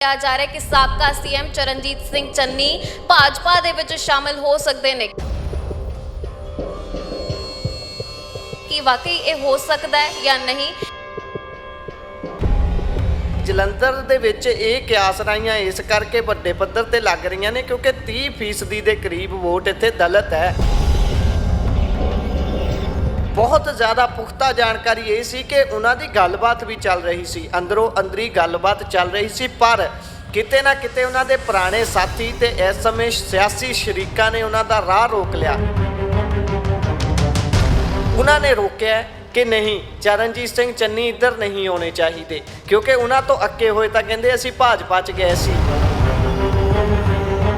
ਕਿਹਾ ਜਾ ਰਿਹਾ ਕਿ ਸਾਬਕਾ ਸੀਐਮ ਚਰਨਜੀਤ ਸਿੰਘ ਚੰਨੀ ਭਾਜਪਾ ਦੇ ਵਿੱਚ ਸ਼ਾਮਿਲ ਹੋ ਸਕਦੇ ਨੇ। ਕੀ ਵਾਕਈ ਇਹ ਹੋ ਸਕਦਾ ਹੈ ਜਾਂ ਨਹੀਂ? ਜਲੰਧਰ ਦੇ ਵਿੱਚ ਇਹ ਕਿਆਸ ਰਾਈਆਂ ਇਸ ਕਰਕੇ ਵੱਡੇ ਪੱਧਰ ਤੇ ਲੱਗ ਰਹੀਆਂ ਨੇ ਕਿਉਂਕਿ 30% ਦੇ ਕਰੀਬ ਵੋਟ ਇੱਥੇ ਦਲਿਤ ਹੈ। ਬਹੁਤ ਜ਼ਿਆਦਾ ਪੁਖਤਾ ਜਾਣਕਾਰੀ ਇਹ ਸੀ ਕਿ ਉਹਨਾਂ ਦੀ ਗੱਲਬਾਤ ਵੀ ਚੱਲ ਰਹੀ ਸੀ, ਅੰਦਰੋਂ ਅੰਦਰੀ ਗੱਲਬਾਤ ਚੱਲ ਰਹੀ ਸੀ, ਪਰ ਕਿਤੇ ਨਾ ਕਿਤੇ ਉਹਨਾਂ ਦੇ ਪੁਰਾਣੇ ਸਾਥੀ ਤੇ ਇਸ ਸਮੇਂ ਸਿਆਸੀ ਸ਼ਰੀਕਾਂ ਨੇ ਉਹਨਾਂ ਦਾ ਰਾਹ ਰੋਕ ਲਿਆ। ਉਹਨਾਂ ਨੇ ਰੋਕਿਆ ਕਿ ਨਹੀਂ, ਚਰਨਜੀਤ ਸਿੰਘ ਚੰਨੀ ਇੱਧਰ ਨਹੀਂ ਆਉਣੇ ਚਾਹੀਦੇ ਕਿਉਂਕਿ ਉਹਨਾਂ ਤੋਂ ਅੱਕੇ ਹੋਏ ਤਾਂ ਕਹਿੰਦੇ ਅਸੀਂ ਭਾਜਪਾ 'ਚ ਗਏ ਸੀ।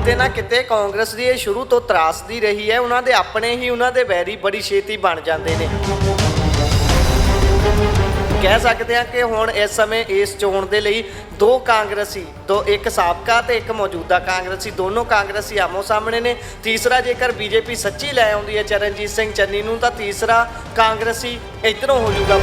ਤੇ ਨਾ ਕਿਤੇ ਕਾਂਗਰਸ ਦੀ ਇਹ ਸ਼ੁਰੂ ਤੋਂ ਤਰਾਸਦੀ ਰਹੀ ਹੈ, ਉਹਨਾਂ ਦੇ ਆਪਣੇ ਹੀ ਉਹਨਾਂ ਦੇ ਵੈਰੀ ਬੜੀ ਛੇਤੀ ਬਣ ਜਾਂਦੇ ਨੇ। ਕਹਿ ਸਕਦੇ ਹਾਂ ਕਿ ਹੁਣ ਇਸ ਸਮੇਂ ਇਸ ਚੋਣ ਦੇ ਲਈ ਦੋ ਕਾਂਗਰਸੀ, ਇੱਕ ਸਾਬਕਾ ਤੇ ਇੱਕ ਮੌਜੂਦਾ ਕਾਂਗਰਸੀ, ਦੋਨੋਂ ਕਾਂਗਰਸੀ ਆਮੋ ਸਾਹਮਣੇ ਨੇ। ਤੀਸਰਾ ਜੇਕਰ ਬੀਜੇਪੀ ਸੱਚੀ ਲੈ ਆਉਂਦੀ ਹੈ ਚਰਨਜੀਤ ਸਿੰਘ ਚੰਨੀ ਨੂੰ ਤਾਂ ਤੀਸਰਾ ਕਾਂਗਰਸੀ ਇੱਧਰੋਂ ਹੋ ਜਾਊਗਾ।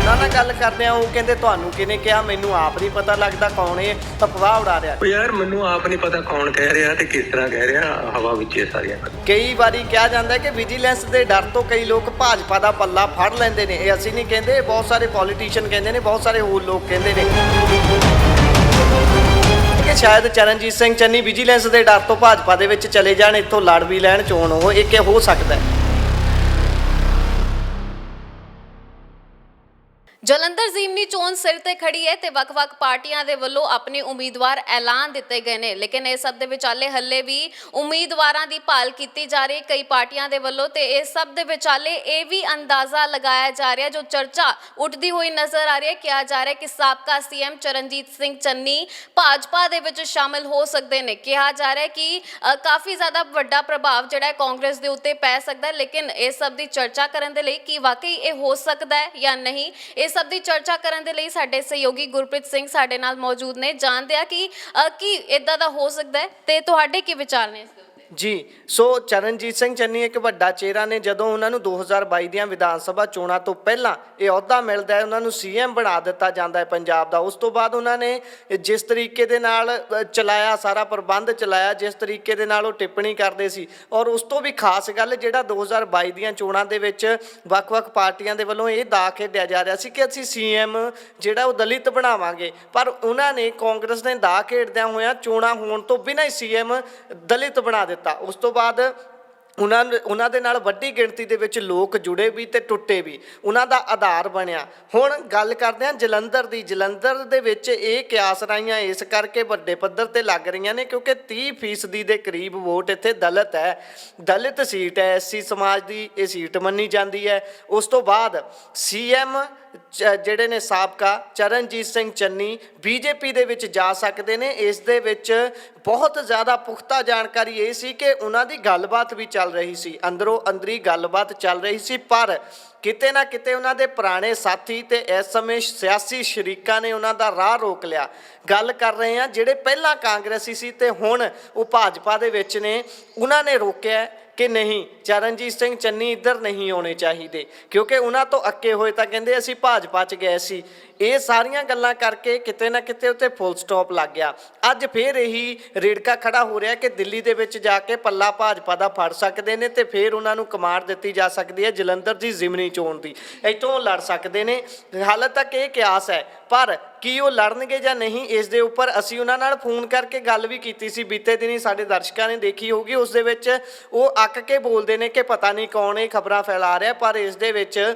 ਉਹਨਾਂ ਨਾਲ ਗੱਲ ਕਰਦੇ ਆ, ਉਹ ਕਹਿੰਦੇ ਤੁਹਾਨੂੰ ਕਿਹਨੇ ਕਿਹਾ? ਮੈਨੂੰ ਆਪ ਨਹੀਂ ਪਤਾ ਲੱਗਦਾ ਕੌਣ ਇਹ ਅਫਵਾਹ ਉਡਾ ਰਿਹਾ। ਯਾਰ ਮੈਨੂੰ ਆਪ ਨਹੀਂ ਪਤਾ ਕੌਣ ਕਹਿ ਰਿਹਾ ਤੇ ਕਿਸ ਤਰ੍ਹਾਂ ਕਹਿ ਰਿਹਾ, ਹਵਾ ਵਿੱਚ ਇਹ ਸਾਰੀਆਂ। ਕਈ ਵਾਰੀ ਕਿਹਾ ਜਾਂਦਾ ਕਿ ਵਿਜੀਲੈਂਸ ਦੇ ਡਰ ਤੋਂ ਕਈ ਲੋਕ ਭਾਜਪਾ ਦਾ ਪੱਲਾ ਫੜ ਲੈਂਦੇ ਨੇ। ਇਹ ਅਸੀਂ ਨਹੀਂ ਕਹਿੰਦੇ, ਬਹੁਤ ਸਾਰੇ ਪੋਲੀਟੀਸ਼ੀਅਨ ਕਹਿੰਦੇ ਨੇ, ਬਹੁਤ ਸਾਰੇ ਹੋਰ ਲੋਕ ਕਹਿੰਦੇ ਨੇ ਕਿ ਸ਼ਾਇਦ ਚਰਨਜੀਤ ਸਿੰਘ ਚੰਨੀ ਵਿਜੀਲੈਂਸ ਦੇ ਡਰ ਤੋਂ ਭਾਜਪਾ ਦੇ ਵਿੱਚ ਚਲੇ ਜਾਣ, ਇੱਥੋਂ ਲੜ ਵੀ ਲੈਣ ਚੋਣ। ਉਹ ਇਹ ਹੋ ਸਕਦਾ ਹੈ। ਜਲੰਧਰ ਜ਼ਿਮਨੀ ਚੋਣ ਸਿਰ ਤੇ ਖੜੀ ਹੈ ਤੇ ਵੱਖ-ਵੱਖ ਪਾਰਟੀਆਂ ਦੇ ਵੱਲੋਂ ਆਪਣੇ ਉਮੀਦਵਾਰ ਐਲਾਨ ਦਿੱਤੇ ਗਏ ਨੇ, ਲੇਕਿਨ ਇਹ ਸਭ ਦੇ ਵਿਚਾਲੇ ਹੱਲੇ ਵੀ ਉਮੀਦਵਾਰਾਂ ਦੀ ਭਾਲ ਕੀਤੀ ਜਾ ਰਹੀ ਕਈ ਪਾਰਟੀਆਂ ਦੇ ਵੱਲੋਂ। ਤੇ ਇਸ ਸਭ ਦੇ ਵਿਚਾਲੇ ਇਹ ਵੀ ਅੰਦਾਜ਼ਾ ਲਗਾਇਆ ਜਾ ਰਿਹਾ, ਜੋ ਚਰਚਾ ਉੱਠਦੀ ਹੋਈ ਨਜ਼ਰ ਆ ਰਹੀ ਹੈ, ਕਿਹਾ ਜਾ ਰਿਹਾ ਕਿ ਸਾਬਕਾ ਸੀਐਮ ਚਰਨਜੀਤ ਸਿੰਘ ਚੰਨੀ ਭਾਜਪਾ ਦੇ ਵਿੱਚ ਸ਼ਾਮਿਲ ਹੋ ਸਕਦੇ ਨੇ। ਕਿਹਾ ਜਾ ਰਿਹਾ ਕਿ ਕਾਫੀ ਜ਼ਿਆਦਾ ਵੱਡਾ ਪ੍ਰਭਾਵ ਜਿਹੜਾ ਕਾਂਗਰਸ ਦੇ ਉੱਤੇ ਪੈ ਸਕਦਾ ਹੈ, ਲੇਕਿਨ ਇਸ ਸਭ ਦੀ ਚਰਚਾ ਕਰਨ ਦੇ ਲਈ ਕੀ ਵਾਕਈ ਇਹ ਹੋ ਸਕਦਾ ਹੈ ਜਾਂ ਨਹੀਂ, ਇਸ ਸਭ ਦੀ ਚਰਚਾ ਕਰਨ ਦੇ ਲਈ ਸਾਡੇ ਸਹਿਯੋਗੀ ਗੁਰਪ੍ਰੀਤ ਸਿੰਘ ਸਾਡੇ ਨਾਲ ਮੌਜੂਦ ਨੇ। ਜਾਣਦੇ ਆ ਕਿ ਕੀ ਇਦਾਂ ਦਾ ਹੋ ਸਕਦਾ ਹੈ ਤੇ ਤੁਹਾਡੇ ਕੀ ਵਿਚਾਰ ਨੇ? ਜੀ, ਸੋ ਚਰਨਜੀਤ ਸਿੰਘ ਚੰਨੀ ਇੱਕ ਵੱਡਾ ਚਿਹਰਾ ਨੇ। ਜਦੋਂ ਉਹਨਾਂ ਨੂੰ 2022 ਦੀਆਂ ਵਿਧਾਨ ਸਭਾ ਚੋਣਾਂ ਤੋਂ ਪਹਿਲਾਂ ਇਹ ਅਹੁਦਾ ਮਿਲਦਾ ਹੈ, ਉਹਨਾਂ ਨੂੰ ਸੀਐਮ ਬਣਾ ਦਿੱਤਾ ਜਾਂਦਾ ਹੈ ਪੰਜਾਬ ਦਾ। ਉਸ ਤੋਂ ਬਾਅਦ ਉਹਨਾਂ ਨੇ ਜਿਸ ਤਰੀਕੇ ਦੇ ਨਾਲ ਚਲਾਇਆ, ਸਾਰਾ ਪ੍ਰਬੰਧ ਚਲਾਇਆ, ਜਿਸ ਤਰੀਕੇ ਦੇ ਨਾਲ ਉਹ ਟਿੱਪਣੀ ਕਰਦੇ ਸੀ, ਔਰ ਉਸ ਤੋਂ ਵੀ ਖਾਸ ਗੱਲ ਜਿਹੜਾ 2022 ਦੀਆਂ ਚੋਣਾਂ ਦੇ ਵਿੱਚ ਵੱਖ-ਵੱਖ ਪਾਰਟੀਆਂ ਦੇ ਵੱਲੋਂ ਇਹ ਦਾਅ ਖੇਡਿਆ ਜਾ ਰਿਹਾ ਸੀ ਕਿ ਅਸੀਂ ਸੀਐਮ ਜਿਹੜਾ ਉਹ ਦਲਿਤ ਬਣਾਵਾਂਗੇ, ਪਰ ਉਹਨਾਂ ਨੇ, ਕਾਂਗਰਸ ਨੇ ਦਾਅ ਖੇਡਦਿਆਂ ਹੋਇਆਂ ਚੋਣਾਂ ਹੋਣ ਤੋਂ ਬਿਨਾਂ ਹੀ ਸੀਐਮ ਦਲਿਤ ਬਣਾ ਦਿੱਤਾ। ਉਸ ਤੋਂ ਬਾਅਦ ਉਹਨਾਂ ਦੇ ਨਾਲ ਵੱਡੀ ਗਿਣਤੀ ਦੇ ਵਿੱਚ ਲੋਕ ਜੁੜੇ ਵੀ ਤੇ ਟੁੱਟੇ ਵੀ, ਉਹਨਾਂ ਦਾ ਆਧਾਰ ਬਣਿਆ। ਹੁਣ ਗੱਲ ਕਰਦੇ ਹਾਂ ਜਲੰਧਰ ਦੀ। ਜਲੰਧਰ ਦੇ ਵਿੱਚ ਇਹ ਕਿਆਸ ਰਾਈਆਂ ਇਸ ਕਰਕੇ ਵੱਡੇ ਪੱਧਰ ਤੇ ਲੱਗ ਰਹੀਆਂ ਨੇ ਕਿਉਂਕਿ 30% ਦੇ ਕਰੀਬ ਵੋਟ ਇੱਥੇ ਦਲਿਤ ਹੈ। ਦਲਿਤ ਸੀਟ ਹੈ, ਐਸਸੀ ਸਮਾਜ ਦੀ ਇਹ ਸੀਟ ਮੰਨੀ ਜਾਂਦੀ ਹੈ। ਉਸ ਤੋਂ ਬਾਅਦ ਸੀਐਮ ਜਿਹੜੇ ਨੇ ਸਾਬਕਾ ਚਰਨਜੀਤ ਸਿੰਘ ਚੰਨੀ ਬੀਜੇਪੀ ਦੇ ਵਿੱਚ ਜਾ ਸਕਦੇ ਨੇ। ਇਸ ਦੇ ਵਿੱਚ ਬਹੁਤ ਜ਼ਿਆਦਾ ਪੁਖਤਾ ਜਾਣਕਾਰੀ ਇਹ ਸੀ ਕਿ ਉਹਨਾਂ ਦੀ ਗੱਲਬਾਤ ਵੀ ਚੱਲ ਰਹੀ ਸੀ, ਅੰਦਰੋਂ ਅੰਦਰੀ ਗੱਲਬਾਤ ਚੱਲ ਰਹੀ ਸੀ, ਪਰ ਕਿਤੇ ਨਾ ਕਿਤੇ ਉਹਨਾਂ ਦੇ ਪੁਰਾਣੇ ਸਾਥੀ ਤੇ ਇਸ ਸਮੇਂ ਸਿਆਸੀ ਸ਼ਰੀਕਾਂ ਨੇ ਉਹਨਾਂ ਦਾ ਰਾਹ ਰੋਕ ਲਿਆ। ਗੱਲ ਕਰ ਰਹੇ ਹਾਂ ਜਿਹੜੇ ਪਹਿਲਾਂ ਕਾਂਗਰਸੀ ਸੀ ਤੇ ਹੁਣ ਉਹ ਭਾਜਪਾ ਦੇ ਵਿੱਚ ਨੇ। ਉਹਨਾਂ ਨੇ ਰੋਕਿਆ ਕਿ ਨਹੀਂ, ਚਰਨਜੀਤ ਸਿੰਘ ਚੰਨੀ ਇੱਧਰ ਨਹੀਂ ਆਉਣੇ ਚਾਹੀਦੇ ਕਿਉਂਕਿ ਉਹਨਾਂ ਤੋਂ ਅੱਕੇ ਹੋਏ ਤਾਂ ਕਹਿੰਦੇ ਅਸੀਂ ਭਾਜਪਾ 'ਚ ਗਏ ਸੀ। ਇਹ ਸਾਰੀਆਂ ਗੱਲਾਂ ਕਰਕੇ ਕਿਤੇ ਨਾ ਕਿਤੇ ਉੱਤੇ ਫੁੱਲ ਸਟਾਪ ਲੱਗ ਗਿਆ। ਅੱਜ ਫਿਰ ਇਹੀ ਰੇੜਕਾ ਖੜਾ ਹੋ ਰਿਹਾ ਕਿ ਦਿੱਲੀ ਦੇ ਵਿੱਚ ਜਾ ਕੇ ਪੱਲਾ ਭਾਜਪਾ ਦਾ ਫੜ ਸਕਦੇ ਨੇ ਤੇ ਫਿਰ ਉਹਨਾਂ ਨੂੰ ਕਮਾਂਡ ਦਿੱਤੀ ਜਾ ਸਕਦੀ ਹੈ ਜਲੰਧਰ ਦੀ ਜ਼ਿਮਨੀ ਚੋਣ ਦੀ, ਇੱਥੋਂ ਲੜ ਸਕਦੇ ਨੇ। ਹਾਲੇ ਤੱਕ ਇਹ ਕਿਆਸ ਹੈ, ਪਰ ਕੀ ਉਹ ਲੜਨਗੇ ਜਾਂ ਨਹੀਂ, ਇਸ ਦੇ ਉੱਪਰ ਅਸੀਂ ਉਹਨਾਂ ਨਾਲ ਫੋਨ ਕਰਕੇ ਗੱਲ ਵੀ ਕੀਤੀ ਸੀ ਬੀਤੇ ਦਿਨੀ, ਸਾਡੇ ਦਰਸ਼ਕਾਂ ਨੇ ਦੇਖੀ ਹੋਊਗੀ। ਉਸ ਦੇ ਵਿੱਚ ਉਹ ਅੱਕ ਕੇ ਬੋਲਦੇ ਨੇ ਕਿ ਪਤਾ ਨਹੀਂ ਕੌਣ ਇਹ ਖਬਰਾਂ ਫੈਲਾ ਰਿਹਾ, ਪਰ ਇਸ ਦੇ ਵਿੱਚ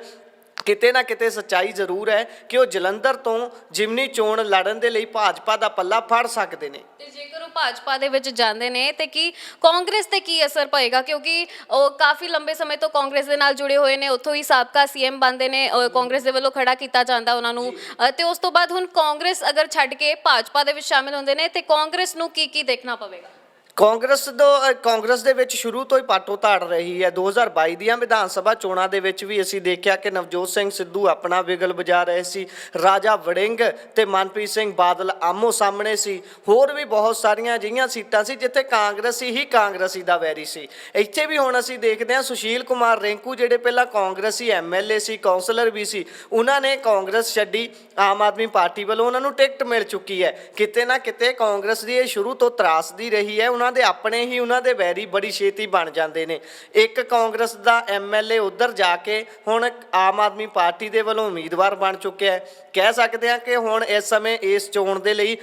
ਕਿਤੇ ਨਾ ਕਿਤੇ ਸੱਚਾਈ ਜ਼ਰੂਰ ਹੈ ਕਿ ਉਹ ਜਲੰਧਰ ਤੋਂ ਜ਼ਿਮਨੀ ਚੋਣ ਲੜਨ ਦੇ ਲਈ ਭਾਜਪਾ ਦਾ ਪੱਲਾ ਫੜ ਸਕਦੇ ਨੇ। ਤੇ ਜੇਕਰ ਉਹ ਭਾਜਪਾ ਦੇ ਵਿੱਚ ਜਾਂਦੇ ਨੇ ਤੇ ਕੀ ਕਾਂਗਰਸ ਤੇ ਕੀ ਅਸਰ ਪਏਗਾ? ਕਿਉਂਕਿ ਉਹ ਕਾਫੀ ਲੰਬੇ ਸਮੇਂ ਤੋਂ ਕਾਂਗਰਸ ਦੇ ਨਾਲ ਜੁੜੇ ਹੋਏ ਨੇ, ਉੱਥੋਂ ਹੀ ਸਾਬਕਾ ਸੀਐਮ ਬਣਦੇ ਨੇ, ਕਾਂਗਰਸ ਦੇ ਵੱਲੋਂ ਖੜਾ ਕੀਤਾ ਜਾਂਦਾ ਉਹਨਾਂ ਨੂੰ। ਤੇ ਉਸ ਤੋਂ ਬਾਅਦ ਹੁਣ ਕਾਂਗਰਸ ਅਗਰ ਛੱਡ ਕੇ ਭਾਜਪਾ ਦੇ ਵਿੱਚ ਸ਼ਾਮਿਲ ਹੁੰਦੇ ਨੇ ਤੇ ਕਾਂਗਰਸ ਨੂੰ ਕੀ ਦੇਖਣਾ ਪਵੇਗਾ? ਕਾਂਗਰਸ ਦੇ ਵਿੱਚ ਸ਼ੁਰੂ ਤੋਂ ਹੀ ਪਾਟੋ ਧਾੜ ਰਹੀ ਹੈ। 2022 ਦੀਆਂ ਵਿਧਾਨ ਸਭਾ ਚੋਣਾਂ ਦੇ ਵਿੱਚ ਵੀ ਅਸੀਂ ਦੇਖਿਆ ਕਿ ਨਵਜੋਤ ਸਿੰਘ ਸਿੱਧੂ ਆਪਣਾ ਵਿਗਲ ਵਜਾ ਰਹੇ ਸੀ, ਰਾਜਾ ਵੜਿੰਗ ਤੇ ਮਨਪ੍ਰੀਤ ਸਿੰਘ ਬਾਦਲ ਆਮੋ ਸਾਹਮਣੇ ਸੀ। ਹੋਰ ਵੀ ਬਹੁਤ ਸਾਰੀਆਂ ਅਜਿਹੀਆਂ ਸੀਟਾਂ ਸੀ ਜਿੱਥੇ ਕਾਂਗਰਸੀ ਦਾ ਵੈਰੀ ਸੀ। ਇੱਥੇ ਵੀ ਹੁਣ ਅਸੀਂ ਦੇਖਦੇ ਹਾਂ ਸੁਸ਼ੀਲ ਕੁਮਾਰ ਰਿੰਕੂ ਜਿਹੜੇ ਪਹਿਲਾਂ ਕਾਂਗਰਸੀ ਐਮਐਲਏ ਸੀ, ਕਾਉਂਸਲਰ ਵੀ ਸੀ, ਉਹਨਾਂ ਨੇ ਕਾਂਗਰਸ ਛੱਡੀ, ਆਮ ਆਦਮੀ ਪਾਰਟੀ ਵੱਲੋਂ ਉਹਨਾਂ ਨੂੰ ਟਿਕਟ ਮਿਲ ਚੁੱਕੀ ਹੈ। ਕਿਤੇ ਨਾ ਕਿਤੇ ਕਾਂਗਰਸ ਦੀ ਇਹ ਸ਼ੁਰੂ ਤੋਂ ਤਰਾਸਦੀ ਰਹੀ ਹੈ, ਉਹਨਾਂ ਦੇ ਆਪਣੇ ਹੀ ਉਹਨਾਂ ਦੇ ਵੈਰੀ ਬੜੀ ਛੇਤੀ ਬਣ ਜਾਂਦੇ ਨੇ। ਇੱਕ ਕਾਂਗਰਸ ਦਾ ਐਮਐਲਏ ਉੱਧਰ ਜਾ ਕੇ ਹੁਣ ਆਮ ਆਦਮੀ ਪਾਰਟੀ ਦੇ ਵੱਲੋਂ ਉਮੀਦਵਾਰ ਬਣ ਚੁੱਕਿਆ ਹੈ। ਕਹਿ ਸਕਦੇ ਹਾਂ ਕਿ ਹੁਣ ਇਸ ਸਮੇਂ ਇਸ ਚੋਣ ਦੇ ਲਈ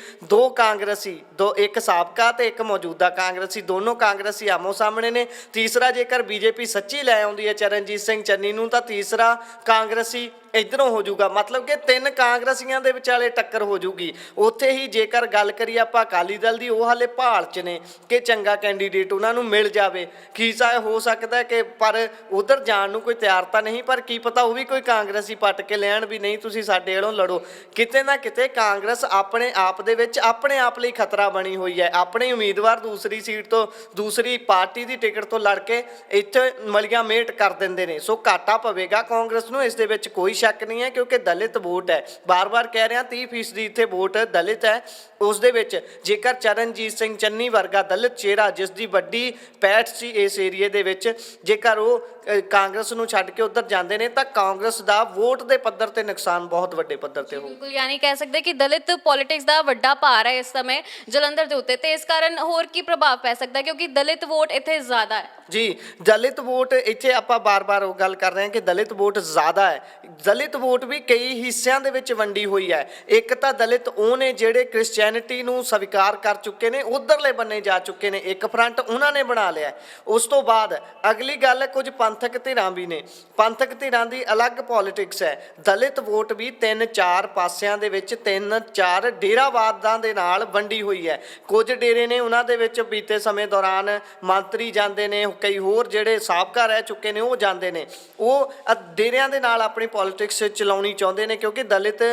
ਇੱਕ ਸਾਬਕਾ ਤੇ ਇੱਕ ਮੌਜੂਦਾ ਕਾਂਗਰਸੀ, ਦੋਨੋਂ ਕਾਂਗਰਸੀ ਆਮੋ ਸਾਹਮਣੇ ਨੇ। ਤੀਸਰਾ ਜੇਕਰ ਬੀਜੇਪੀ ਸੱਚੀ ਲੈ ਆਉਂਦੀ ਹੈ ਚਰਨਜੀਤ ਸਿੰਘ ਚੰਨੀ ਨੂੰ ਤਾਂ ਤੀਸਰਾ ਕਾਂਗਰਸੀ ਇੱਧਰੋਂ ਹੋ ਜਾਊਗਾ, ਮਤਲਬ ਕਿ ਤਿੰਨ ਕਾਂਗਰਸੀਆਂ ਦੇ ਵਿਚਾਲੇ ਟੱਕਰ ਹੋ ਜਾਊਗੀ। ਉੱਥੇ ਹੀ ਜੇਕਰ ਗੱਲ ਕਰੀਏ ਆਪਾਂ ਅਕਾਲੀ ਦਲ ਦੀ, ਉਹ ਹਾਲੇ ਭਾਲ 'ਚ ਨੇ ਕਿ ਚੰਗਾ ਕੈਂਡੀਡੇਟ ਉਹਨਾਂ ਨੂੰ ਮਿਲ ਜਾਵੇ। ਕੀ ਹੋ ਸਕਦਾ ਕਿ ਪਰ ਉਧਰ ਜਾਣ ਨੂੰ ਕੋਈ ਤਿਆਰਤਾ ਨਹੀਂ, ਪਰ ਕੀ ਪਤਾ ਉਹ ਵੀ ਕੋਈ ਕਾਂਗਰਸੀ ਪੱਟ ਕੇ ਲੈਣ ਵੀ ਨਹੀਂ ਤੁਸੀਂ ਸਾਡੇ ਵੱਲੋਂ ਲੜੋ। ਕਿਤੇ ਨਾ ਕਿਤੇ ਕਾਂਗਰਸ ਆਪਣੇ ਆਪ ਦੇ ਵਿੱਚ ਆਪਣੇ ਆਪ ਲਈ ਖਤਰਾ ਬਣੀ ਹੋਈ ਹੈ। ਆਪਣੇ ਉਮੀਦਵਾਰ ਦੂਸਰੀ ਸੀਟ ਤੋਂ ਦੂਸਰੀ ਪਾਰਟੀ ਦੀ ਟਿਕਟ ਤੋਂ ਲੜ ਕੇ ਇੱਥੇ ਮਲੀਆਂ ਮੇਟ ਕਰ ਦਿੰਦੇ ਨੇ। ਸੋ ਘਾਟਾ ਪਵੇਗਾ ਕਾਂਗਰਸ ਨੂੰ, ਇਸ ਦੇ ਵਿੱਚ ਕੋਈ ਸ਼ੱਕ ਨਹੀਂ ਹੈ, ਕਿਉਂਕਿ ਦਲਿਤ ਵੋਟ ਹੈ। ਬਾਰ-ਬਾਰ ਕਹਿ ਰਿਹਾ 30% ਇੱਥੇ ਵੋਟ ਦਲਿਤ ਹੈ। ਉਸ ਦੇ ਵਿੱਚ ਜੇਕਰ ਚਰਨਜੀਤ ਸਿੰਘ ਚੰਨੀ ਵਰਗਾ ਦਲਿਤ ਚਿਹਰਾ ਜਿਸ ਦੀ ਵੱਡੀ ਪੈਠ ਸੀ ਇਸ ਏਰੀਏ ਦੇ ਵਿੱਚ, ਜੇਕਰ ਉਹ ਕਾਂਗਰਸ ਨੂੰ ਛੱਡ ਕੇ ਉੱਧਰ ਜਾਂਦੇ ਨੇ ਤਾਂ ਕਾਂਗਰਸ ਦਾ ਵੋਟ ਦੇ ਪੱਧਰ ਤੇ ਨੁਕਸਾਨ ਬਹੁਤ ਵੱਡੇ ਪੱਧਰ ਤੇ ਹੋਊ। ਬਿਲਕੁਲ, ਯਾਨੀ ਕਹਿ ਸਕਦੇ ਕਿ ਦਲਿਤ ਪੋਲਿਟਿਕਸ ਦਾ ਵੱਡਾ ਭਾਰ ਹੈ ਇਸ ਸਮੇਂ ਜਲੰਧਰ ਦੇ ਉੱਤੇ, ਤੇ ਇਸ ਕਾਰਨ ਹੋਰ ਕੀ ਪ੍ਰਭਾਵ ਪੈ ਸਕਦਾ ਕਿਉਂਕਿ ਦਲਿਤ ਵੋਟ ਇੱਥੇ ਜ਼ਿਆਦਾ ਹੈ। ਜੀ, ਦਲਿਤ ਵੋਟ ਇੱਥੇ ਆਪਾਂ ਬਾਰ-ਬਾਰ ਉਹ ਗੱਲ ਕਰ ਰਹੇ ਹਾਂ ਕਿ ਦਲਿਤ ਵੋਟ ਜ਼ਿਆਦਾ ਹੈ। ਦਲਿਤ ਵੋਟ ਵੀ ਕਈ ਹਿੱਸਿਆਂ ਦੇ ਵਿੱਚ ਵੰਡੀ ਹੋਈ ਹੈ। ਇੱਕ ਤਾਂ ਦਲਿਤ ਉਹ ਨੇ ਜਿਹੜੇ ਕ੍ਰਿਸਚੈਨਿਟੀ ਨੂੰ ਸਵੀਕਾਰ ਕਰ ਚੁੱਕੇ ਨੇ, ਉਧਰਲੇ ਬੰਨੇ ਜਾ ਚੁੱਕੇ ਨੇ, ਇੱਕ ਫਰੰਟ ਉਹਨਾਂ ਨੇ ਬਣਾ ਲਿਆ। ਉਸ ਤੋਂ ਬਾਅਦ ਅਗਲੀ ਗੱਲ ਕੁਝ ਪੰਥਕ ਧਿਰਾਂ ਵੀ ਨੇ। ਪੰਥਕ ਧਿਰਾਂ ਦੀ ਅਲੱਗ ਪੋਲਿਟਿਕਸ ਹੈ। ਦਲਿਤ ਵੋਟ ਵੀ 3-4 ਪਾਸਿਆਂ ਦੇ ਵਿੱਚ 3-4 ਡੇਰਾਵਾਦਾਂ ਦੇ ਨਾਲ ਵੰਡੀ ਹੋਈ ਹੈ। ਕੁਝ ਡੇਰੇ ਨੇ ਉਹਨਾਂ ਦੇ ਵਿੱਚ ਬੀਤੇ ਸਮੇਂ ਦੌਰਾਨ ਮੰਤਰੀ ਜਾਂਦੇ ਨੇ, ਕਈ ਹੋਰ ਜਿਹੜੇ ਸਾਬਕਾ ਰਹਿ ਚੁੱਕੇ ਨੇ ਉਹ ਜਾਂਦੇ ਨੇ। ਉਹ ਡੇਰਿਆਂ ਦੇ ਨਾਲ ਆਪਣੀ ਪੋਲਿਟਿਕਸ ਚਲਾਉਣੀ ਚਾਹੁੰਦੇ ਨੇ ਕਿਉਂਕਿ ਦਲਿਤ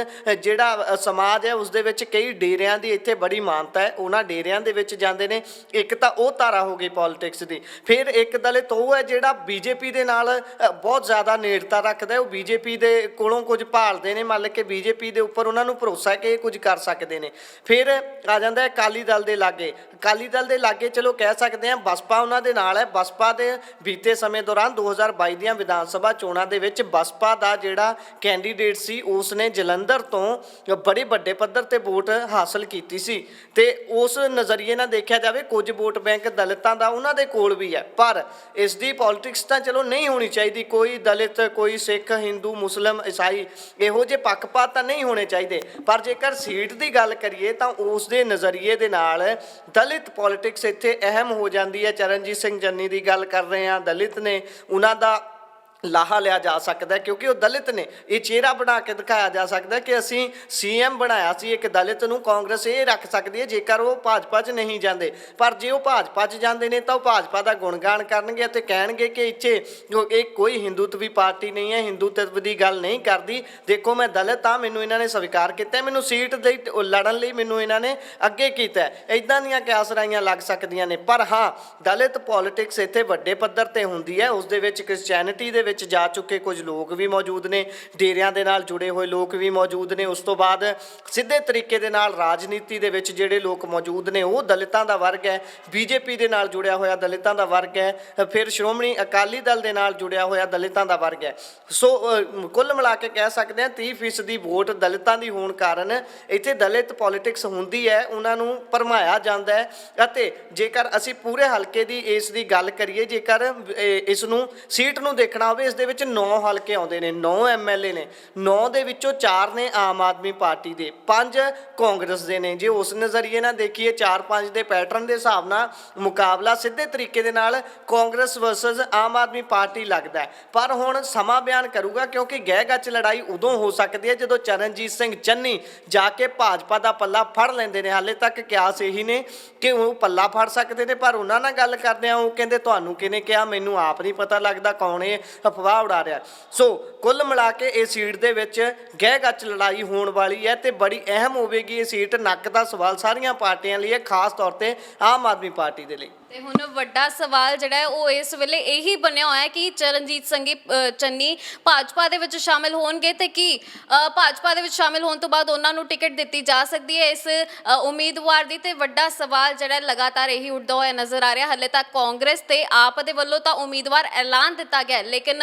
ਜਿਹੜਾ ਸਮਾਜ ਹੈ ਉਸ ਦੇ ਵਿੱਚ ਕਈ ਡੇਰਿਆਂ ਦੀ ਇੱਥੇ ਬੜੀ ਮਾਨਤਾ ਹੈ। ਉਹਨਾਂ ਡੇਰਿਆਂ ਦੇ ਵਿੱਚ ਜਾਂਦੇ ਨੇ। ਇੱਕ ਤਾਂ ਉਹ ਧਾਰਾ ਹੋ ਗਈ ਪੋਲਿਟਿਕਸ ਦੀ। ਫਿਰ ਇੱਕ ਦਲਿਤ ਉਹ ਹੈ ਜਿਹੜਾ ਬੀਜੇਪੀ ਦੇ ਨਾਲ ਬਹੁਤ ਜ਼ਿਆਦਾ ਨੇੜਤਾ ਰੱਖਦਾ। ਉਹ ਬੀਜੇਪੀ ਦੇ ਕੋਲੋਂ ਕੁਝ ਭਾਲਦੇ ਨੇ, ਮੰਨ ਕੇ ਬੀਜੇਪੀ ਦੇ ਉੱਪਰ ਉਹਨਾਂ ਨੂੰ ਭਰੋਸਾ ਹੈ ਕਿ ਇਹ ਕੁਝ ਕਰ ਸਕਦੇ ਨੇ। ਫਿਰ ਆ ਜਾਂਦਾ ਹੈ ਅਕਾਲੀ ਦਲ ਦੇ ਲਾਗੇ। ਅਕਾਲੀ ਦਲ ਦੇ ਲਾਗੇ ਚਲੋ ਕਹਿ ਸਕਦੇ ਹਾਂ ਬਸਪਾ ਉਹਨਾਂ ਦੇ ਨਾਲ ਹੈ। ਬਸਪਾ ਦੇ ਬੀਤੇ ਸਮੇਂ ਦੌਰਾਨ 2022 ਦੀਆਂ ਵਿਧਾਨ ਸਭਾ ਚੋਣਾਂ ਦੇ ਵਿੱਚ ਬਸਪਾ ਦਾ ਜਿਹੜਾ ਕੈਂਡੀਡੇਟ ਸੀ ਉਸ ਨੇ ਜਲੰਧਰ ਤੋਂ ਬੜੇ ਵੱਡੇ ਪੱਧਰ ਤੇ ਵੋਟ ਹਾਸਲ ਕੀਤੀ ਸੀ। ਤੇ ਉਸ ਨਜ਼ਰੀਏ ਨਾਲ ਦੇਖਿਆ ਜਾਵੇ ਕੁਝ ਵੋਟ ਬੈਂਕ ਦਲਿਤਾਂ ਦਾ ਉਹਨਾਂ ਦੇ ਕੋਲ ਵੀ ਹੈ, ਪਰ ਇਸ ਦੀ ਪੋਲਿਟਿਕਸ ਤਾਂ ਚਲੋ ਨਹੀਂ ਹੋਣੀ ਚਾਹੀਦੀ। ਕੋਈ ਦਲਿਤ, ਕੋਈ ਸਿੱਖ, ਹਿੰਦੂ, ਮੁਸਲਿਮ, ਈਸਾਈ ਇਹੋ ਜਿਹੇ ਪੱਖਪਾਤ ਤਾਂ ਨਹੀਂ ਹੋਣੇ ਚਾਹੀਦੇ। ਪਰ ਜੇਕਰ ਸੀਟ ਦੀ ਗੱਲ ਕਰੀਏ ਤਾਂ ਉਸ ਦੇ ਨਜ਼ਰੀਏ ਦੇ ਨਾਲ ਦਲਿਤ ਪੋਲਿਟਿਕਸ ਇੱਥੇ ਅਹਿਮ ਹੋ ਜਾਂਦੀ ਹੈ। ਚਰਨਜੀਤ ਸਿੰਘ ਚੰਨੀ ਦੀ ਗੱਲ ਕਰ ਰਹੇ ਹਾਂ, ਦਲਿਤ ਨੇ, ਉਹਨਾਂ ਦਾ ਲਾਹਾ ਲਿਆ ਜਾ ਸਕਦਾ ਕਿਉਂਕਿ ਉਹ ਦਲਿਤ ਨੇ। ਇਹ ਚਿਹਰਾ ਬਣਾ ਕੇ ਦਿਖਾਇਆ ਜਾ ਸਕਦਾ ਕਿ ਅਸੀਂ ਸੀਐਮ ਬਣਾਇਆ ਸੀ ਇੱਕ ਦਲਿਤ ਨੂੰ। ਕਾਂਗਰਸ ਇਹ ਰੱਖ ਸਕਦੀ ਹੈ ਜੇਕਰ ਉਹ ਭਾਜਪਾ 'ਚ ਨਹੀਂ ਜਾਂਦੇ, ਪਰ ਜੇ ਉਹ ਭਾਜਪਾ 'ਚ ਜਾਂਦੇ ਨੇ ਤਾਂ ਉਹ ਭਾਜਪਾ ਦਾ ਗੁਣਗਾਨ ਕਰਨਗੇ ਅਤੇ ਕਹਿਣਗੇ ਕਿ ਇੱਥੇ ਇਹ ਕੋਈ ਹਿੰਦੂਤਵੀ ਪਾਰਟੀ ਨਹੀਂ ਹੈ, ਹਿੰਦੂਤਵ ਦੀ ਗੱਲ ਨਹੀਂ ਕਰਦੀ। ਦੇਖੋ ਮੈਂ ਦਲਿਤ ਹਾਂ, ਮੈਨੂੰ ਇਹਨਾਂ ਨੇ ਸਵੀਕਾਰ ਕੀਤਾ, ਮੈਨੂੰ ਸੀਟ ਲਈ ਲੜਨ ਲਈ ਮੈਨੂੰ ਇਹਨਾਂ ਨੇ ਅੱਗੇ ਕੀਤਾ। ਇੱਦਾਂ ਦੀਆਂ ਕਿਆਸਰਾਈਆਂ ਲੱਗ ਸਕਦੀਆਂ ਨੇ। ਪਰ ਹਾਂ, ਦਲਿਤ ਪੋਲਿਟਿਕਸ ਇੱਥੇ ਵੱਡੇ ਪੱਧਰ ਤੇ ਹੁੰਦੀ ਹੈ। ਉਸ ਦੇ ਵਿੱਚ ਕ੍ਰਿਸਚੈਨਿਟੀ ਦੇ ਵਿੱਚ ਜਾ ਚੁੱਕੇ ਕੁਝ ਲੋਕ ਵੀ ਮੌਜੂਦ ਨੇ, ਡੇਰਿਆਂ ਦੇ ਨਾਲ ਜੁੜੇ ਹੋਏ ਲੋਕ ਵੀ ਮੌਜੂਦ ਨੇ। ਉਸ ਤੋਂ ਬਾਅਦ ਸਿੱਧੇ ਤਰੀਕੇ ਦੇ ਨਾਲ ਰਾਜਨੀਤੀ ਦੇ ਵਿੱਚ ਜਿਹੜੇ ਲੋਕ ਮੌਜੂਦ ਨੇ ਉਹ ਦਲਿਤਾਂ ਦਾ ਵਰਗ ਹੈ। ਬੀਜੇਪੀ ਦੇ ਨਾਲ ਜੁੜਿਆ ਹੋਇਆ ਦਲਿਤਾਂ ਦਾ ਵਰਗ ਹੈ। ਫਿਰ ਸ਼੍ਰੋਮਣੀ ਅਕਾਲੀ ਦਲ ਦੇ ਨਾਲ ਜੁੜਿਆ ਹੋਇਆ ਦਲਿਤਾਂ ਦਾ ਵਰਗ ਹੈ। ਸੋ ਕੁੱਲ ਮਿਲਾ ਕੇ ਕਹਿ ਸਕਦੇ ਹਾਂ 30% ਦੀ ਵੋਟ ਦਲਿਤਾਂ ਦੀ ਹੋਣ ਕਾਰਨ ਇੱਥੇ ਦਲਿਤ ਪੋਲਿਟਿਕਸ ਹੁੰਦੀ ਹੈ, ਉਹਨਾਂ ਨੂੰ ਭਰਮਾਇਆ ਜਾਂਦਾ ਹੈ। ਅਤੇ ਜੇਕਰ ਅਸੀਂ ਪੂਰੇ ਹਲਕੇ ਦੀ ਇਸ ਦੀ ਗੱਲ ਕਰੀਏ, ਜੇਕਰ ਇਸ ਨੂੰ ਸੀਟ ਨੂੰ ਦੇਖਣਾ ਹੋਵੇ, ਇਸ ਦੇ ਵਿੱਚ 9 ਹਲਕੇ ਆਉਂਦੇ ਨੇ, 9 ਐਮਐਲਏ ਨੇ। 9 ਦੇ ਵਿੱਚੋਂ 4 ਨੇ ਆਮ ਆਦਮੀ ਪਾਰਟੀ ਦੇ, 5 ਕਾਂਗਰਸ ਦੇ ਨੇ। ਜੇ ਉਸ ਨਜ਼ਰੀਏ ਨਾਲ ਦੇਖੀਏ 4-5 ਦੇ ਪੈਟਰਨ ਦੇ ਹਿਸਾਬ ਨਾਲ ਮੁਕਾਬਲਾ ਸਿੱਧੇ ਤਰੀਕੇ ਦੇ ਨਾਲ ਕਾਂਗਰਸ ਵਰਸਸ ਆਮ ਆਦਮੀ ਪਾਰਟੀ ਲੱਗਦਾ ਹੈ। ਪਰ ਹੁਣ ਸਮਾਂ ਬਿਆਨ ਕਰੂਗਾ ਕਿਉਂਕਿ ਗਹਿ ਗੱਚ ਲੜਾਈ ਉਦੋਂ ਹੋ ਸਕਦੀ ਹੈ ਜਦੋਂ ਚਰਨਜੀਤ ਸਿੰਘ ਚੰਨੀ ਜਾ ਕੇ ਭਾਜਪਾ ਦਾ ਪੱਲਾ ਫੜ ਲੈਂਦੇ ਨੇ। ਹਾਲੇ ਤੱਕ ਕਿਆਸ ਇਹੀ ਨੇ ਕਿ ਉਹ ਪੱਲਾ ਫੜ ਸਕਦੇ ਨੇ, ਪਰ ਉਹਨਾਂ ਨਾਲ ਗੱਲ ਕਰਦੇ ਆ ਉਹ ਕਹਿੰਦੇ ਤੁਹਾਨੂੰ ਕਿਹਨੇ ਕਿਹਾ, ਮੈਨੂੰ ਆਪ ਨਹੀਂ ਪਤਾ ਲੱਗਦਾ ਕੌਣ ਇਹ ਅਫਵਾਹ ਉਡਾ ਰਿਹਾ। ਸੋ ਕੁੱਲ ਮਿਲਾ ਕੇ ਇਹ ਸੀਟ ਦੇ ਵਿੱਚ ਗਹਿ ਗੱਚ ਲੜਾਈ ਹੋਣ ਵਾਲੀ ਹੈ ਤੇ ਬੜੀ ਅਹਿਮ ਹੋਵੇਗੀ ਇਹ ਸੀਟ। ਨੱਕ ਦਾ ਸਵਾਲ ਸਾਰੀਆਂ ਪਾਰਟੀਆਂ ਲਈ ਹੈ, ਖਾਸ ਤੌਰ ਤੇ ਆਮ ਆਦਮੀ ਪਾਰਟੀ ਦੇ ਲਈ। ਤੇ ਹੁਣ ਵੱਡਾ ਸਵਾਲ ਜਿਹੜਾ ਹੈ ਉਹ ਇਸ ਵੇਲੇ ਇਹੀ ਬਣਿਆ ਹੋਇਆ ਹੈ ਕਿ ਚਰਨਜੀਤ ਸਿੰਘ ਚੰਨੀ ਭਾਜਪਾ ਦੇ ਵਿੱਚ ਸ਼ਾਮਿਲ ਹੋਣਗੇ ਤੇ ਕੀ ਭਾਜਪਾ ਦੇ ਵਿੱਚ ਸ਼ਾਮਿਲ ਹੋਣ ਤੋਂ ਬਾਅਦ ਉਹਨਾਂ ਨੂੰ ਟਿਕਟ ਦਿੱਤੀ ਜਾ ਸਕਦੀ ਹੈ ਇਸ ਉਮੀਦਵਾਰ ਦੀ। ਤੇ ਵੱਡਾ ਸਵਾਲ ਜਿਹੜਾ ਲਗਾਤਾਰ ਇਹੀ ਉੱਠਦਾ ਹੋਇਆ ਨਜ਼ਰ ਆ ਰਿਹਾ। ਹਾਲੇ ਤੱਕ ਕਾਂਗਰਸ ਤੇ ਆਪ ਦੇ ਵੱਲੋਂ ਤਾਂ ਉਮੀਦਵਾਰ ਐਲਾਨ ਦਿੱਤਾ ਗਿਆ, ਲੇਕਿਨ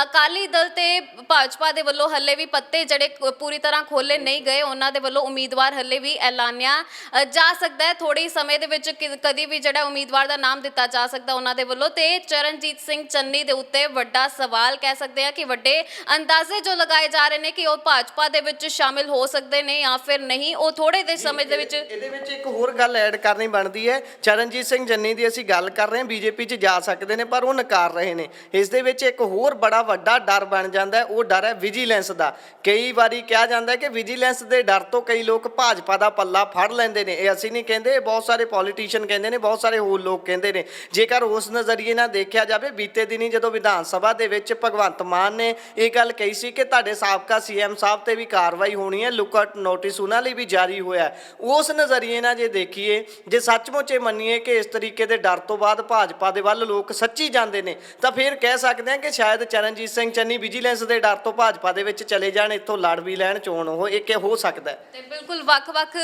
ਅਕਾਲੀ ਦਲ ਤੇ ਭਾਜਪਾ ਦੇ ਵੱਲੋਂ ਹੱਲੇ ਵੀ ਪੱਤੇ ਜਿਹੜੇ ਪੂਰੀ ਤਰ੍ਹਾਂ ਖੋਲੇ ਨਹੀਂ ਗਏ। ਉਹਨਾਂ ਦੇ ਵੱਲੋਂ ਉਮੀਦਵਾਰ ਹੱਲੇ ਵੀ ਐਲਾਨਿਆ ਜਾ ਸਕਦਾ ਹੈ। ਥੋੜੇ ਸਮੇਂ ਦੇ ਵਿੱਚ ਕਦੀ ਵੀ ਜਿਹੜਾ ਉਮੀਦਵਾਰ ਦਾ ਨਾਮ ਦਿੱਤਾ ਜਾ ਸਕਦਾ ਉਹਨਾਂ ਦੇ ਵੱਲੋਂ। ਤੇ ਚਰਨਜੀਤ ਸਿੰਘ ਚੰਨੀ ਦੇ ਉੱਤੇ ਵੱਡਾ ਸਵਾਲ ਕਹਿ ਸਕਦੇ ਆ ਕਿ ਵੱਡੇ ਅੰਦਾਜ਼ੇ ਜੋ ਲਗਾਏ ਜਾ ਰਹੇ ਨੇ ਕਿ ਉਹ ਭਾਜਪਾ ਦੇ ਵਿੱਚ ਸ਼ਾਮਿਲ ਹੋ ਸਕਦੇ ਨੇ ਜਾਂ ਫਿਰ ਨਹੀਂ, ਉਹ ਥੋੜੇ ਦੇ ਸਮੇਂ ਦੇ ਵਿੱਚ। ਇਹਦੇ ਵਿੱਚ ਇੱਕ ਹੋਰ ਗੱਲ ਐਡ ਕਰਨੀ ਬਣਦੀ ਹੈ। ਚਰਨਜੀਤ ਸਿੰਘ ਚੰਨੀ ਦੀ ਅਸੀਂ ਗੱਲ ਕਰ ਰਹੇ ਹਾਂ, ਬੀਜੇਪੀ 'ਚ ਜਾ ਸਕਦੇ ਨੇ ਪਰ ਉਹ ਨਕਾਰ ਰਹੇ ਨੇ। ਇਸ ਦੇ ਵਿੱਚ ਇੱਕ ਹੋਰ ਬੜਾ ਵੱਡਾ ਡਰ ਬਣ ਜਾਂਦਾ ਹੈ, ਉਹ ਡਰ ਹੈ ਵਿਜੀਲੈਂਸ ਦਾ। ਕਈ ਵਾਰੀ ਕਿਹਾ ਜਾਂਦਾ ਹੈ ਕਿ ਵਿਜੀਲੈਂਸ ਦੇ ਡਰ ਤੋਂ ਕਈ ਲੋਕ ਭਾਜਪਾ ਦਾ ਪੱਲਾ ਫੜ ਲੈਂਦੇ ਨੇ। ਇਹ ਅਸੀਂ ਨਹੀਂ ਕਹਿੰਦੇ, ਬਹੁਤ ਸਾਰੇ ਪੋਲੀਟੀਸ਼ੀਅਨ ਕਹਿੰਦੇ ਨੇ, ਬਹੁਤ ਸਾਰੇ ਹੋਰ ਲੋਕ ਕਹਿੰਦੇ ਨੇ। ਜੇਕਰ ਉਸ ਨਜ਼ਰੀਏ ਨਾਲ ਦੇਖਿਆ ਜਾਵੇ, ਬੀਤੇ ਦਿਨੀ ਜਦੋਂ ਵਿਧਾਨ ਸਭਾ ਦੇ ਵਿੱਚ ਭਗਵੰਤ ਮਾਨ ਨੇ ਇਹ ਗੱਲ ਕਹੀ ਸੀ ਕਿ ਤੁਹਾਡੇ ਸਾਬਕਾ ਸੀਐਮ ਸਾਹਿਬ ਤੇ ਵੀ ਕਾਰਵਾਈ ਹੋਣੀ ਹੈ, ਲੁੱਕ ਆਊਟ ਨੋਟਿਸ ਉਹਨਾਂ ਲਈ ਵੀ ਜਾਰੀ ਹੋਇਆ। ਉਸ ਨਜ਼ਰੀਏ ਨਾਲ ਜੇ ਦੇਖੀਏ, ਜੇ ਸੱਚਮੁੱਚ ਇਹ ਮੰਨੀਏ ਕਿ ਇਸ ਤਰੀਕੇ ਦੇ ਡਰ ਤੋਂ ਬਾਅਦ ਭਾਜਪਾ ਦੇ ਵੱਲ ਲੋਕ ਸੱਚੀ ਜਾਂਦੇ ਨੇ, ਤਾਂ ਫਿਰ ਕਹਿ ਸਕਦੇ ਹਾਂ ਕਿ ਸ਼ਾਇਦ ਚਰਨਜੀਤ ਸਿੰਘ ਚੰਨੀ ਵਿਜੀਲੈਂਸ ਦੇ ਡਰ ਤੋਂ ਭਾਜਪਾ ਦੇ ਵਿੱਚ ਚਲੇ ਜਾਣ, ਇੱਥੋਂ ਲੜ ਵੀ ਲੈਣ ਚੋਣ। ਉਹ ਇੱਕ ਹੋ ਸਕਦਾ ਹੈ। ਤੇ ਬਿਲਕੁਲ ਵੱਖ-ਵੱਖ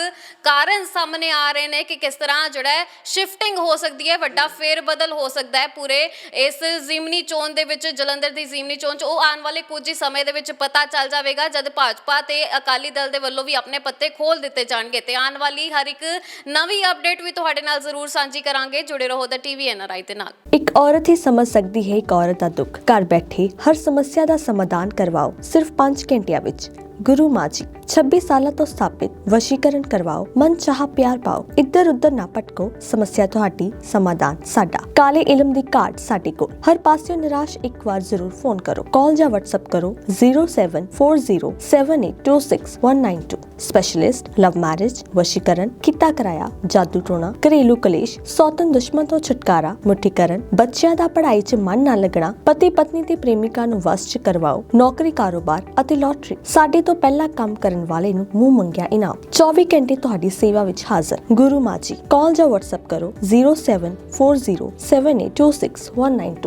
ਕਾਰਨ ਸਾਹਮਣੇ ਆ ਰਹੇ ਨੇ ਕਿ ਕਿਸ ਤਰ੍ਹਾਂ ਜਿਹੜਾ ਹੈ ਸ਼ਿਫਟਿੰਗ ਹੋ ਸਕਦੀ ਹੈ, ਵੱਡਾ ਫੇਰ ਬਦਲ ਹੋ ਸਕਦਾ ਹੈ ਪੂਰੇ ਇਸ ਜ਼ਿਮਨੀ ਚੋਣ ਦੇ ਵਿੱਚ। ਜਲੰਧਰ ਦੀ ਜ਼ਿਮਨੀ ਚੋਣ 'ਚ ਉਹ ਆਉਣ ਵਾਲੇ ਕੁਝ ਹੀ ਸਮੇਂ ਦੇ ਵਿੱਚ ਪਤਾ ਚੱਲ ਜਾਵੇਗਾ, ਜਦ ਭਾਜਪਾ ਤੇ ਅਕਾਲੀ ਦਲ ਦੇ ਵੱਲੋਂ ਵੀ ਆਪਣੇ ਪੱਤੇ ਖੋਲ ਦਿੱਤੇ ਜਾਣਗੇ। ਤੇ ਆਉਣ ਵਾਲੀ ਹਰ ਇੱਕ ਨਵੀਂ ਅਪਡੇਟ ਵੀ ਤੁਹਾਡੇ ਨਾਲ ਜ਼ਰੂਰ ਸਾਂਝੀ ਕਰਾਂਗੇ। ਜੁੜੇ ਰਹੋ ਦਾ ਟੀਵੀ NRI ਦੇ ਨਾਲ। ਇੱਕ ਔਰਤ ਹੀ ਸਮਝ ਸਕਦੀ ਹੈ ਇੱਕ ਔਰਤ ਦਾ ਦੁੱਖ। ਘਰ ਬੈਠੇ ਹਰ ਸਮੱਸਿਆ ਦਾ ਸਮਾਧਾਨ ਕਰਵਾਓ ਸਿਰਫ 5 ਘੰਟਿਆਂ ਵਿੱਚ। ਗੁਰੂ ਮਾਜੀ 26 ਸਾਲਾਂ ਤੋਂ ਸਥਾਪਿਤ ਵਸ਼ੀਕਰਨ ਕਰਵਾਓ, ਮਨ ਚਾਹਾ ਪਿਆਰ ਪਾਓ। ਇੱਧਰ ਉੱਧਰ ਨਾ ਭਟਕੋ, ਸਮੱਸਿਆ ਤੁਹਾਡੀ, ਸਮਾਧਾਨ ਸਾਡਾ। ਕਾਲੇ ਇਲਮ ਦੀ ਘਾਟ ਸਾਡੇ ਕੋਲ। ਹਰ ਪਾਸਿਓਂ ਨਿਰਾਸ਼, ਇੱਕ ਵਾਰ ਜ਼ਰੂਰ ਫੋਨ ਕਰੋ। ਕਾਲ ਜਾਂ WhatsApp ਕਰੋ 0740782619 ਸਪੈਸ਼ਲਿਸਟ ਲਵ ਮੈਰਿਜ, ਵਸ਼ੀਕਰਨ, ਕੀਤਾ ਕਰਾਇਆ, ਜਾਦੂ ਟੋਣਾ, ਘਰੇਲੂ ਕਲੇਸ਼, ਸੌਤਨ ਦੁਸ਼ਮਣ ਤੋਂ ਛੁਟਕਾਰਾ, ਮੁੱਠੀਕਰਨ, ਬੱਚਿਆਂ ਦਾ ਪੜ੍ਹਾਈ 'ਚ ਮਨ ਨਾ ਲੱਗਣਾ, ਪਤੀ ਪਤਨੀ ਤੇ ਪ੍ਰੇਮਿਕਾ ਨੂੰ ਵਸ 'ਚ ਕਰਵਾਓ, ਨੌਕਰੀ, ਕਾਰੋਬਾਰ ਅਤੇ ਲੋਟਰੀ। ਸਾਡੇ ਤੋਂ ਪਹਿਲਾਂ ਕੰਮ ਕਰਨ ਵਾਲੇ ਨੂੰ ਮੂੰਹ ਮੰਗਿਆ ਇਨਾਮ। 24 ਘੰਟੇ ਤੁਹਾਡੀ ਸੇਵਾ ਵਿੱਚ ਹਾਜ਼ਰ। ਗੁਰੂ ਮਾਜੀ। ਕਾਲ ਜਾਂ WhatsApp ਕਰੋ 0740782619